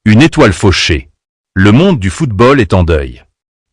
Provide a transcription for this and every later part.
Une étoile fauchée. Le monde du football est en deuil.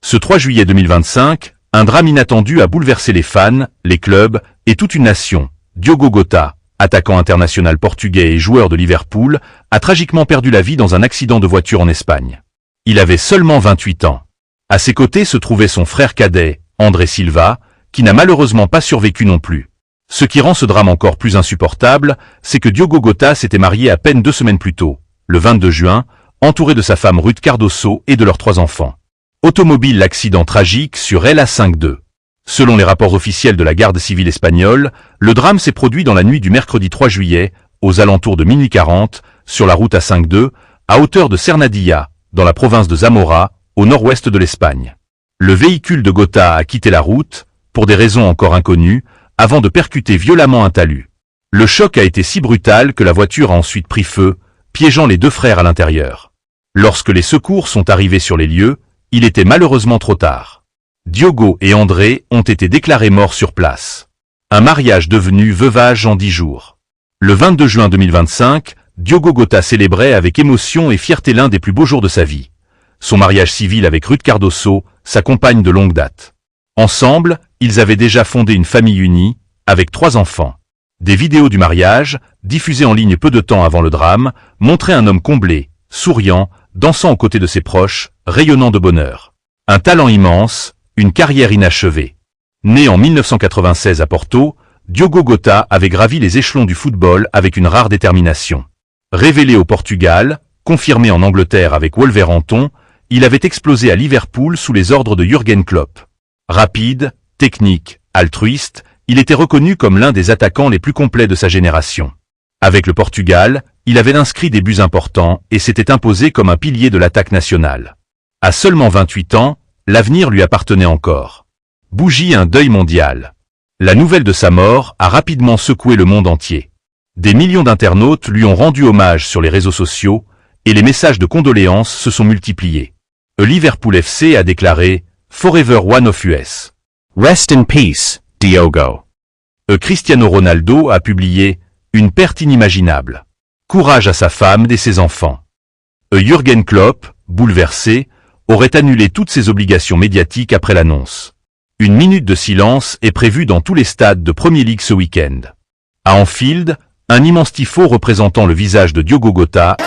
Ce 3 juillet 2025, un drame inattendu a bouleversé les fans, les clubs et toute une nation. Diogo Jota, attaquant international portugais et joueur de Liverpool, a tragiquement perdu la vie dans un accident de voiture en Espagne. Il avait seulement 28 ans. À ses côtés se trouvait son frère cadet, André Silva, qui n'a malheureusement pas survécu non plus. Ce qui rend ce drame encore plus insupportable, c'est que Diogo Jota s'était marié à peine 2 semaines plus tôt, le 22 juin, entouré de sa femme Ruth Cardoso et de leurs 3 enfants. Automobile, l'accident tragique sur l'A52. Selon les rapports officiels de la garde civile espagnole, le drame s'est produit dans la nuit du mercredi 3 juillet, aux alentours de minuit 40, sur la route A52, à hauteur de Cernadilla, dans la province de Zamora, au nord-ouest de l'Espagne. Le véhicule de Jota a quitté la route, pour des raisons encore inconnues, avant de percuter violemment un talus. Le choc a été si brutal que la voiture a ensuite pris feu, piégeant les 2 frères à l'intérieur. Lorsque les secours sont arrivés sur les lieux, il était malheureusement trop tard. Diogo et André ont été déclarés morts sur place. Un mariage devenu veuvage en 10 jours. Le 22 juin 2025, Diogo Jota célébrait avec émotion et fierté l'un des plus beaux jours de sa vie. Son mariage civil avec Ruth Cardoso, sa compagne de longue date. Ensemble, ils avaient déjà fondé une famille unie, avec 3 enfants. Des vidéos du mariage, diffusées en ligne peu de temps avant le drame, montraient un homme comblé, souriant, dansant aux côtés de ses proches, rayonnant de bonheur. Un talent immense, une carrière inachevée. Né en 1996 à Porto, Diogo Jota avait gravi les échelons du football avec une rare détermination. Révélé au Portugal, confirmé en Angleterre avec Wolverhampton, il avait explosé à Liverpool sous les ordres de Jürgen Klopp. Rapide, technique, altruiste, il était reconnu comme l'un des attaquants les plus complets de sa génération. Avec le Portugal, il avait inscrit des buts importants et s'était imposé comme un pilier de l'attaque nationale. À seulement 28 ans, l'avenir lui appartenait encore. Bougie un deuil mondial. La nouvelle de sa mort a rapidement secoué le monde entier. Des millions d'internautes lui ont rendu hommage sur les réseaux sociaux et les messages de condoléances se sont multipliés. Liverpool FC a déclaré « Forever one of US ». Rest in peace, Diogo. Cristiano Ronaldo a publié « Une perte inimaginable. Courage à sa femme et ses enfants ». Jürgen Klopp, bouleversé, aurait annulé toutes ses obligations médiatiques après l'annonce. Une minute de silence est prévue dans tous les stades de Premier League ce week-end. À Anfield, un immense tifo représentant le visage de Diogo Jota